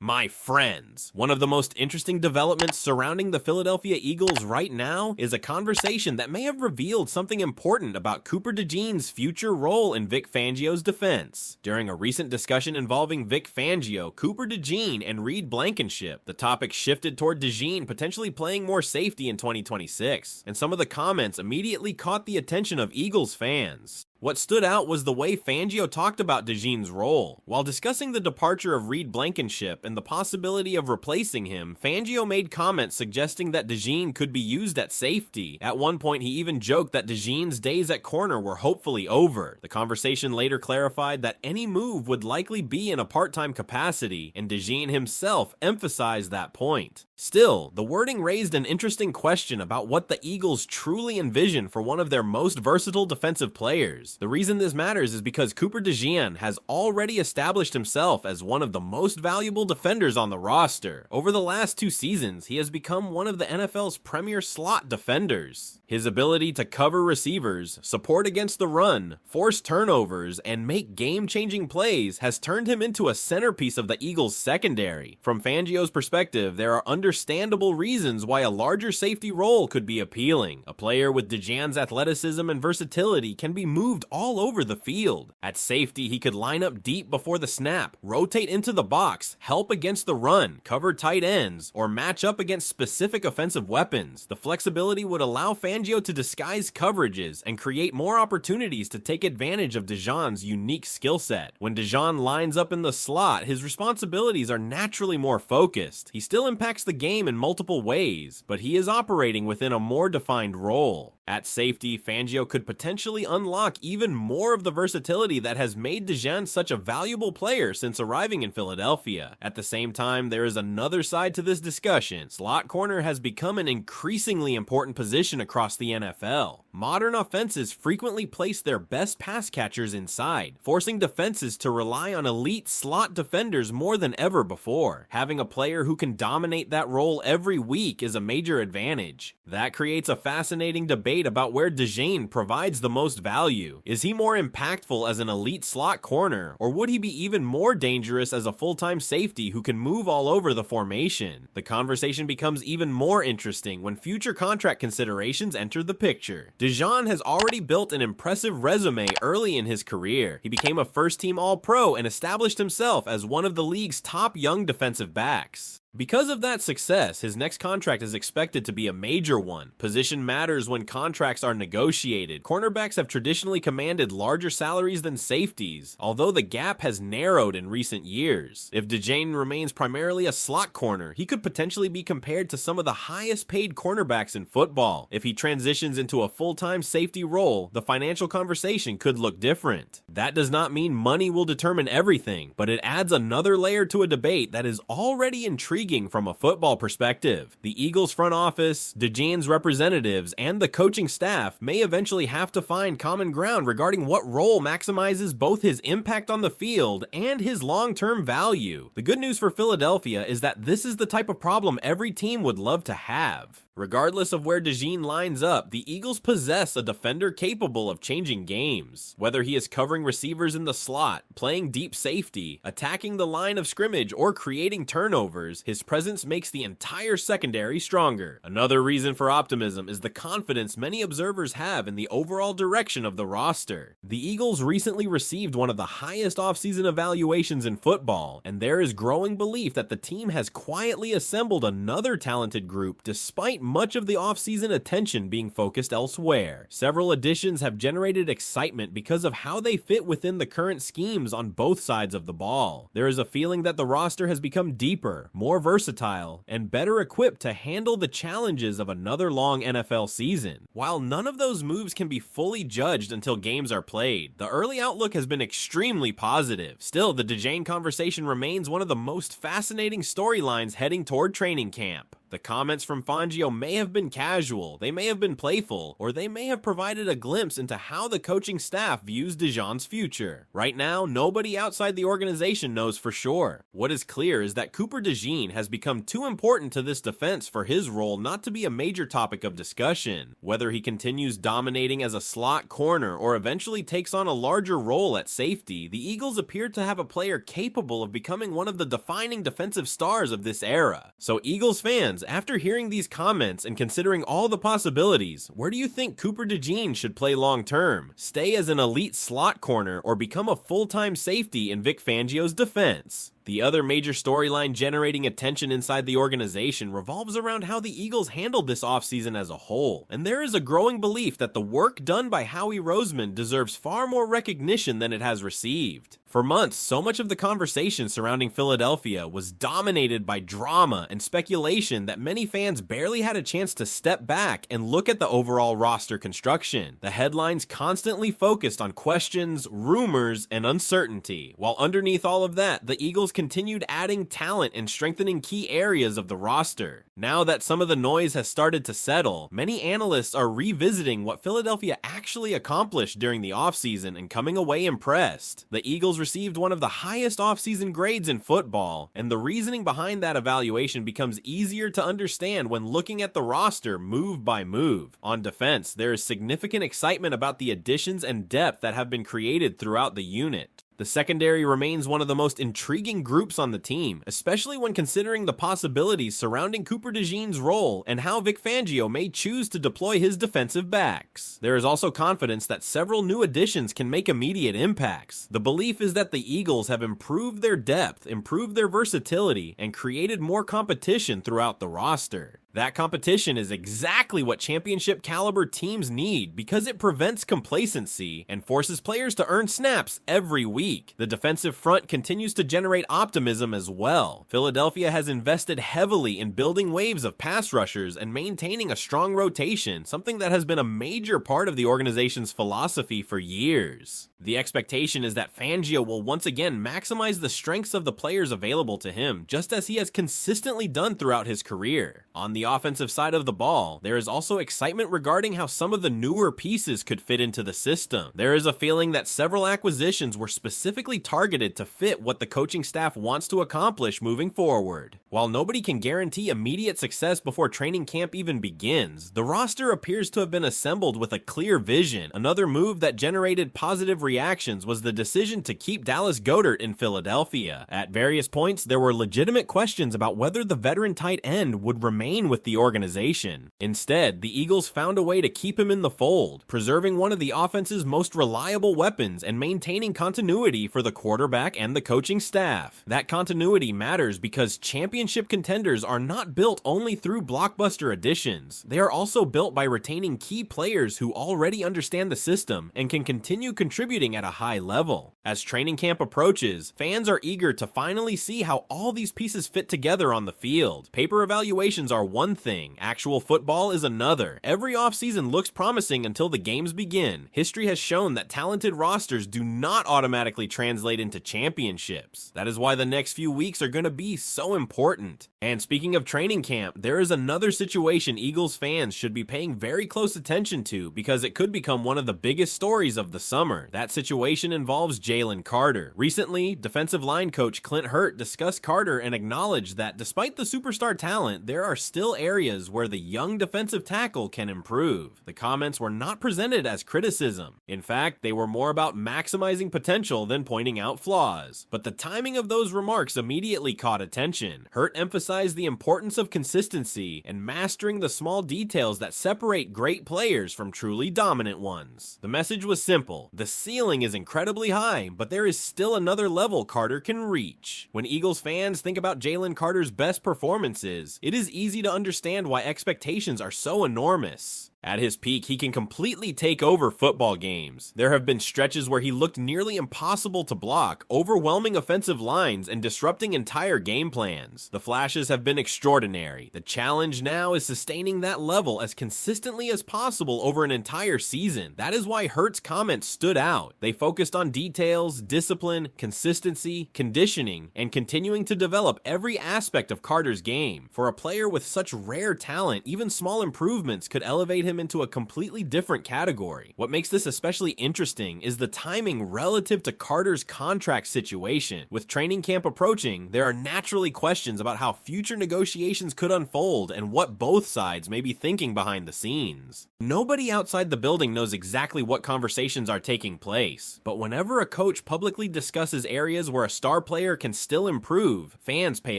My friends, one of the most interesting developments surrounding the Philadelphia Eagles right now is a conversation that may have revealed something important about Cooper DeJean's future role in Vic Fangio's defense. During a recent discussion involving Vic Fangio, Cooper DeJean, and Reed Blankenship, the topic shifted toward DeJean potentially playing more safety in 2026, and some of the comments immediately caught the attention of Eagles fans. What stood out was the way Fangio talked about DeJean's role. While discussing the departure of Reed Blankenship and the possibility of replacing him, Fangio made comments suggesting that DeJean could be used at safety. At one point, he even joked that DeJean's days at corner were hopefully over. The conversation later clarified that any move would likely be in a part-time capacity, and DeJean himself emphasized that point. Still, the wording raised an interesting question about what the Eagles truly envision for one of their most versatile defensive players. The reason this matters is because Cooper DeJean has already established himself as one of the most valuable defenders on the roster. Over the last 2 seasons, he has become one of the NFL's premier slot defenders. His ability to cover receivers, support against the run, force turnovers, and make game-changing plays has turned him into a centerpiece of the Eagles' secondary. From Fangio's perspective, there are understandable reasons why a larger safety role could be appealing. A player with DeJean's athleticism and versatility can be moved all over the field. At safety, he could line up deep before the snap, rotate into the box, help against the run, cover tight ends, or match up against specific offensive weapons. The flexibility would allow Fangio to disguise coverages and create more opportunities to take advantage of DeJean's unique skill set. When DeJean lines up in the slot, his responsibilities are naturally more focused. He still impacts the game in multiple ways, but he is operating within a more defined role. At safety, Fangio could potentially unlock even more of the versatility that has made DeJean such a valuable player since arriving in Philadelphia. At the same time, there is another side to this discussion. Slot corner has become an increasingly important position across the NFL. Modern offenses frequently place their best pass catchers inside, forcing defenses to rely on elite slot defenders more than ever before. Having a player who can dominate that role every week is a major advantage. That creates a fascinating debate about where DeJean provides the most value. Is he more impactful as an elite slot corner, or would he be even more dangerous as a full-time safety who can move all over the formation? The conversation becomes even more interesting when future contract considerations enter the picture. DeJean has already built an impressive resume early in his career. He became a first-team All-Pro and established himself as one of the league's top young defensive backs. Because of that success, his next contract is expected to be a major one. Position matters when contracts are negotiated. Cornerbacks have traditionally commanded larger salaries than safeties, although the gap has narrowed in recent years. If DeJean remains primarily a slot corner, he could potentially be compared to some of the highest paid cornerbacks in football. If he transitions into a full-time safety role, the financial conversation could look different. That does not mean money will determine everything, but it adds another layer to a debate that is already intriguing from a football perspective. The Eagles front office, DeJean's representatives, and the coaching staff may eventually have to find common ground regarding what role maximizes both his impact on the field and his long-term value. The good news for Philadelphia is that this is the type of problem every team would love to have. Regardless of where DeJean lines up, the Eagles possess a defender capable of changing games. Whether he is covering receivers in the slot, playing deep safety, attacking the line of scrimmage, or creating turnovers, his presence makes the entire secondary stronger. Another reason for optimism is the confidence many observers have in the overall direction of the roster. The Eagles recently received one of the highest offseason evaluations in football, and there is growing belief that the team has quietly assembled another talented group despite much of the offseason attention being focused elsewhere. Several additions have generated excitement because of how they fit within the current schemes on both sides of the ball. There is a feeling that the roster has become deeper, more versatile, and better equipped to handle the challenges of another long NFL season. While none of those moves can be fully judged until games are played, the early outlook has been extremely positive. Still, the DeJean conversation remains one of the most fascinating storylines heading toward training camp. The The comments from Fangio may have been casual, they may have been playful, or they may have provided a glimpse into how the coaching staff views DeJohn's future. Right now, nobody outside the organization knows for sure. What is clear is that Cooper DeJean has become too important to this defense for his role not to be a major topic of discussion. Whether he continues dominating as a slot corner or eventually takes on a larger role at safety, the Eagles appear to have a player capable of becoming one of the defining defensive stars of this era. So Eagles fans, after hearing these comments and considering all the possibilities, where do you think Cooper DeJean should play long term? Stay as an elite slot corner or become a full-time safety in Vic Fangio's defense? The other major storyline generating attention inside the organization revolves around how the Eagles handled this offseason as a whole, and there is a growing belief that the work done by Howie Roseman deserves far more recognition than it has received. For months, so much of the conversation surrounding Philadelphia was dominated by drama and speculation that many fans barely had a chance to step back and look at the overall roster construction. The headlines constantly focused on questions, rumors, and uncertainty, while underneath all of that, the Eagles continued adding talent and strengthening key areas of the roster. Now that some of the noise has started to settle, many analysts are revisiting what Philadelphia actually accomplished during the offseason and coming away impressed. The Eagles received one of the highest offseason grades in football, and the reasoning behind that evaluation becomes easier to understand when looking at the roster move by move. On defense, there is significant excitement about the additions and depth that have been created throughout the unit. The secondary remains one of the most intriguing groups on the team, especially when considering the possibilities surrounding Cooper DeJean's role and how Vic Fangio may choose to deploy his defensive backs. There is also confidence that several new additions can make immediate impacts. The belief is that the Eagles have improved their depth, improved their versatility, and created more competition throughout the roster. That competition is exactly what championship caliber teams need because it prevents complacency and forces players to earn snaps every week. The defensive front continues to generate optimism as well. Philadelphia has invested heavily in building waves of pass rushers and maintaining a strong rotation, something that has been a major part of the organization's philosophy for years. The expectation is that Fangio will once again maximize the strengths of the players available to him, just as he has consistently done throughout his career. On the offensive side of the ball, there is also excitement regarding how some of the newer pieces could fit into the system. There is a feeling that several acquisitions were specifically targeted to fit what the coaching staff wants to accomplish moving forward. While nobody can guarantee immediate success before training camp even begins, the roster appears to have been assembled with a clear vision. Another move that generated positive reactions was the decision to keep Dallas Goedert in Philadelphia. At various points, there were legitimate questions about whether the veteran tight end would remain with the organization. Instead, the Eagles found a way to keep him in the fold, preserving one of the offense's most reliable weapons and maintaining continuity for the quarterback and the coaching staff. That continuity matters because championship contenders are not built only through blockbuster additions. They are also built by retaining key players who already understand the system and can continue contributing at a high level. As training camp approaches, fans are eager to finally see how all these pieces fit together on the field. Paper evaluations are one thing, actual football is another. Every offseason looks promising until the games begin. History has shown that talented rosters do not automatically translate into championships. That is why the next few weeks are going to be so important. And speaking of training camp, there is another situation Eagles fans should be paying very close attention to because it could become one of the biggest stories of the summer. That situation involves Jalen Carter. Recently, defensive line coach Clint Hurt discussed Carter and acknowledged that despite the superstar talent, there are still areas where the young defensive tackle can improve. The comments were not presented as criticism. In fact, they were more about maximizing potential than pointing out flaws. But the timing of those remarks immediately caught attention. Hurt emphasized the importance of consistency and mastering the small details that separate great players from truly dominant ones. The message was simple. The ceiling is incredibly high, but there is still another level Carter can reach. When Eagles fans think about Jalen Carter's best performances, it is easy to understand why expectations are so enormous. At his peak, he can completely take over football games. There have been stretches where he looked nearly impossible to block, overwhelming offensive lines and disrupting entire game plans. The flashes have been extraordinary. The challenge now is sustaining that level as consistently as possible over an entire season. That is why Hurt's comments stood out. They focused on details, discipline, consistency, conditioning, and continuing to develop every aspect of Carter's game. For a player with such rare talent, even small improvements could elevate him into a completely different category. What makes this especially interesting is the timing relative to Carter's contract situation. With training camp approaching, there are naturally questions about how future negotiations could unfold and what both sides may be thinking behind the scenes. Nobody outside the building knows exactly what conversations are taking place, but whenever a coach publicly discusses areas where a star player can still improve, fans pay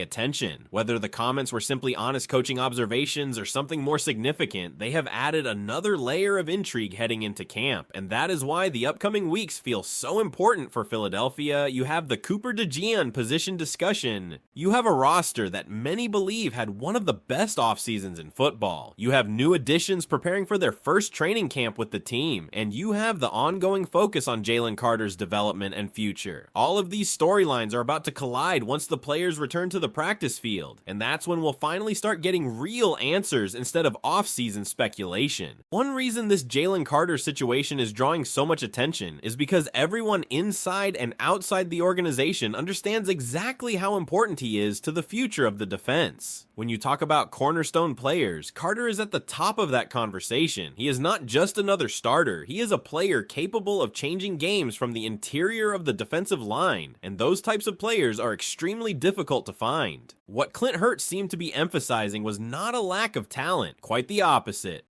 attention. Whether the comments were simply honest coaching observations or something more significant, they have added another layer of intrigue heading into camp, and that is why the upcoming weeks feel so important for Philadelphia. You have the Cooper DeJean position discussion. You have a roster that many believe had one of the best off seasons in football. You have new additions preparing for their first training camp with the team, and you have the ongoing focus on Jalen Carter's development and future. All of these storylines are about to collide once the players return to the practice field, and that's when we'll finally start getting real answers instead of off-season speculation. One reason this Jalen Carter situation is drawing so much attention is because everyone inside and outside the organization understands exactly how important he is to the future of the defense. When you talk about cornerstone players, Carter is at the top of that conversation. He is not just another starter, he is a player capable of changing games from the interior of the defensive line, and those types of players are extremely difficult to find. What Clint Hurtt seemed to be emphasizing was not a lack of talent, quite the opposite.